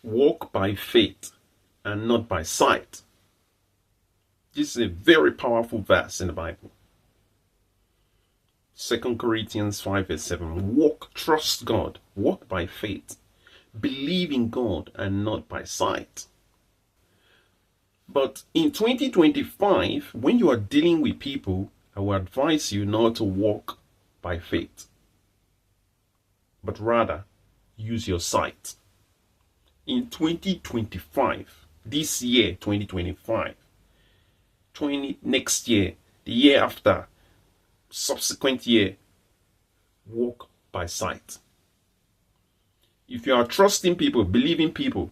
Walk by faith and not by sight. This is a very powerful verse in the Bible. 2 Corinthians 5 verse 7. Trust God, walk by faith, believe in God and not by sight. But in 2025, when you are dealing with people, I will advise you not to walk by faith, but rather use your sight. In 2025, this year, 2025, next year, the year after, subsequent year, walk by sight. If you are trusting people, believing people,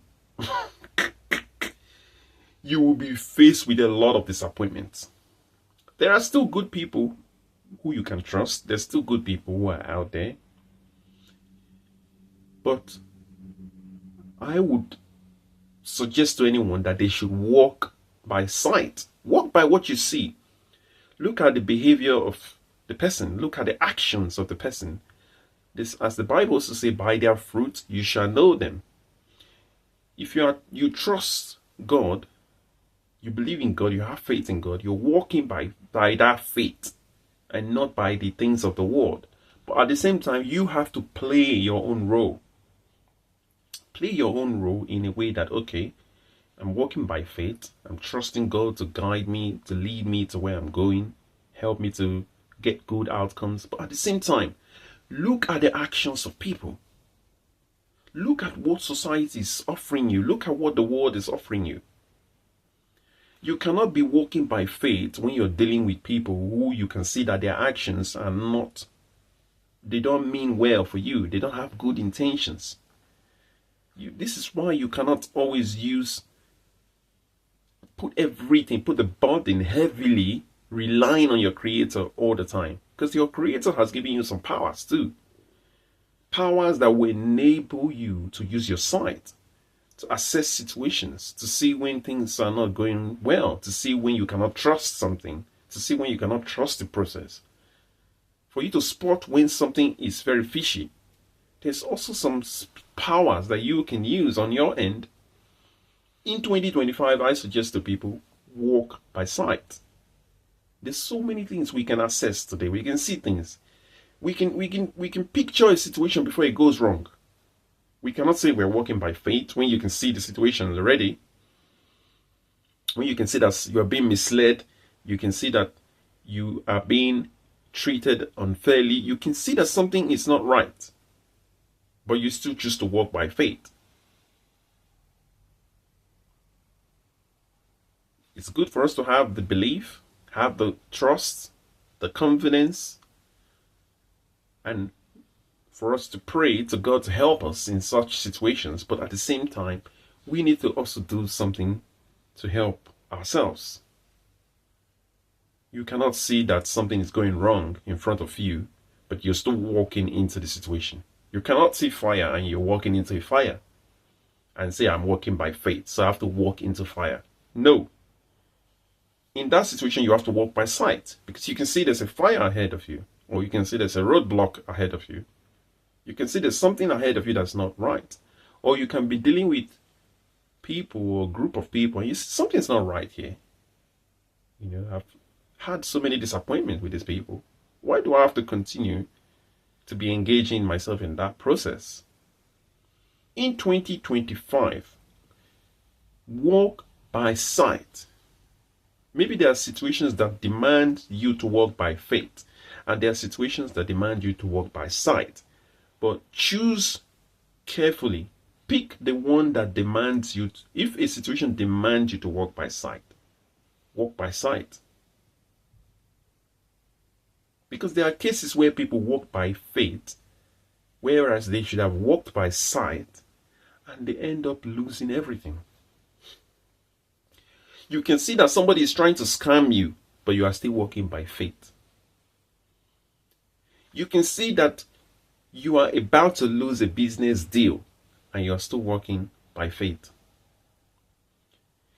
you will be faced with a lot of disappointments. There are still good people who you can trust. There's still good people who are out there. But I would suggest to anyone that they should walk by sight. Walk by what you see. Look at the behavior of the person. Look at the actions of the person. This, as the Bible also says, by their fruit you shall know them. If you trust God, you believe in God, you have faith in God, you're walking by that faith and not by the things of the world. But at the same time, you have to play your own role. Play your own role in a way that, okay, I'm walking by faith. I'm trusting God to guide me, to lead me to where I'm going, help me to get good outcomes. But at the same time, look at the actions of people. Look at what society is offering you. Look at what the world is offering you. You cannot be walking by faith when you're dealing with people who you can see that their actions are not, they don't mean well for you. They don't have good intentions. This is why you cannot always put the burden heavily relying on your Creator all the time. Because your Creator has given you some powers too. Powers that will enable you to use your sight, to assess situations, to see when things are not going well, to see when you cannot trust something, to see when you cannot trust the process. For you to spot when something is very fishy. There's also some powers that you can use on your end. In 2025, I suggest to people, walk by sight. There's so many things we can assess today. We can see things. We can picture a situation before it goes wrong. We cannot say we're walking by faith when you can see the situation already. When you can see that you are being misled, you can see that you are being treated unfairly, you can see that something is not right. But you still choose to walk by faith. It's good for us to have the belief, have the trust, the confidence, and for us to pray to God to help us in such situations. But at the same time, we need to also do something to help ourselves. You cannot see that something is going wrong in front of you, but you're still walking into the situation. You cannot see fire and you're walking into a fire and say, I'm walking by faith, so I have to walk into fire. No. In that situation, you have to walk by sight, because you can see there's a fire ahead of you, or you can see there's a roadblock ahead of you. You can see there's something ahead of you that's not right. Or you can be dealing with people or a group of people and you see something's not right here. You know, I've had so many disappointments with these people. Why do I have to continue to be engaging myself in that process? In 2025, walk by sight. Maybe there are situations that demand you to walk by faith, and there are situations that demand you to walk by sight. But choose carefully. Pick the one that demands you. If a situation demands you to walk by sight, walk by sight. Because there are cases where people walk by faith, whereas they should have walked by sight, and they end up losing everything. You can see that somebody is trying to scam you, but you are still walking by faith. You can see that you are about to lose a business deal, and you are still walking by faith.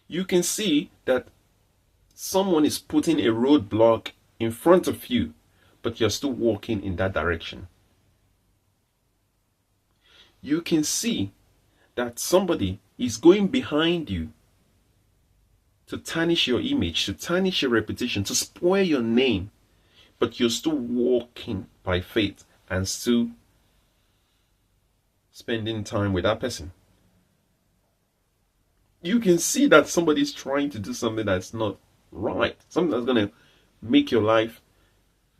You can see that someone is putting a roadblock in front of you, but you're still walking in that direction. You can see that somebody is going behind you to tarnish your image, to tarnish your reputation, to spoil your name, but you're still walking by faith and still spending time with that person. You can see that somebody's trying to do something that's not right, something that's going to make your life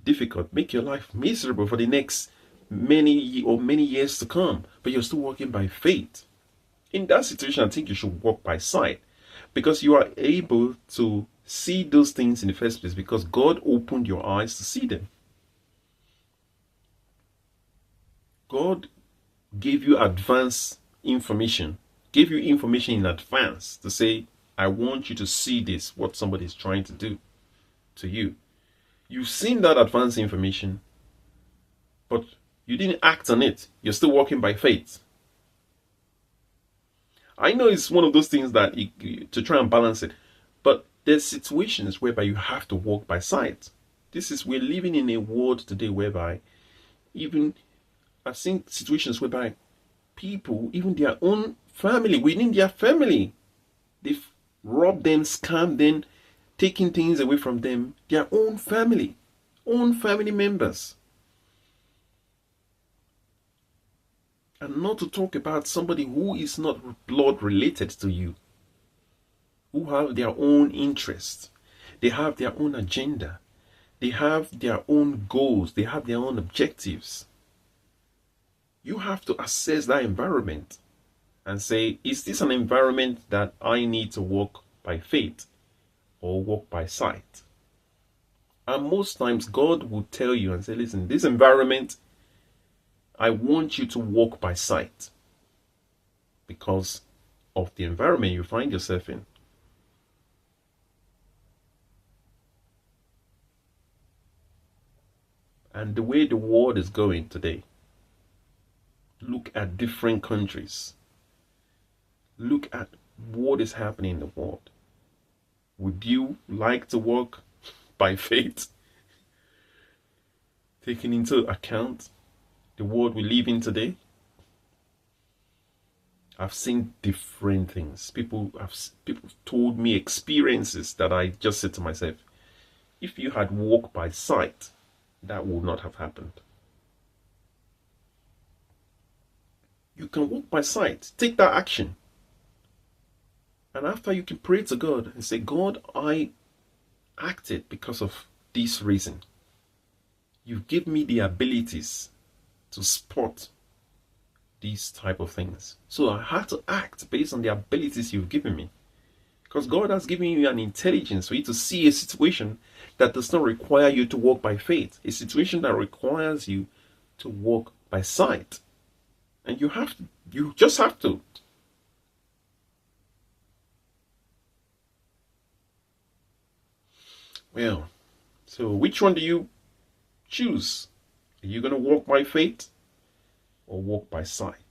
difficult, make your life miserable for the next many years to come, but you're still walking by faith. In that situation, I think you should walk by sight, because you are able to see those things in the first place because God opened your eyes to see them. God gave you advanced information, gave you information in advance to say, I want you to see this, what somebody is trying to do to you. You've seen that advanced information, but you didn't act on it. You're still walking by faith. I know it's one of those things that to try and balance it, but there's situations whereby you have to walk by sight. We're living in a world today whereby even I've seen situations whereby people, even their own family, within their family, they've robbed them, scammed them, taking things away from them, their own family members. And not to talk about somebody who is not blood related to you, who have their own interests, they have their own agenda, they have their own goals, they have their own objectives. You have to assess that environment and say, is this an environment that I need to walk by faith or walk by sight? And most times God will tell you and say, listen, this environment, I want you to walk by sight because of the environment you find yourself in. And the way the world is going today, look at different countries. Look at what is happening in the world. Would you like to walk by faith? Taking into account the world we live in today? I've seen different things. People told me experiences that I just said to myself, if you had walked by sight, that would not have happened. You can walk by sight. Take that action. And after, you can pray to God and say, God, I acted because of this reason. You give me the abilities to spot these type of things. So I have to act based on the abilities you've given me. Because God has given you an intelligence for you to see a situation that does not require you to walk by faith. A situation that requires you to walk by sight. And you just have to. Well, so which one do you choose? Are you going to walk by faith or walk by sight?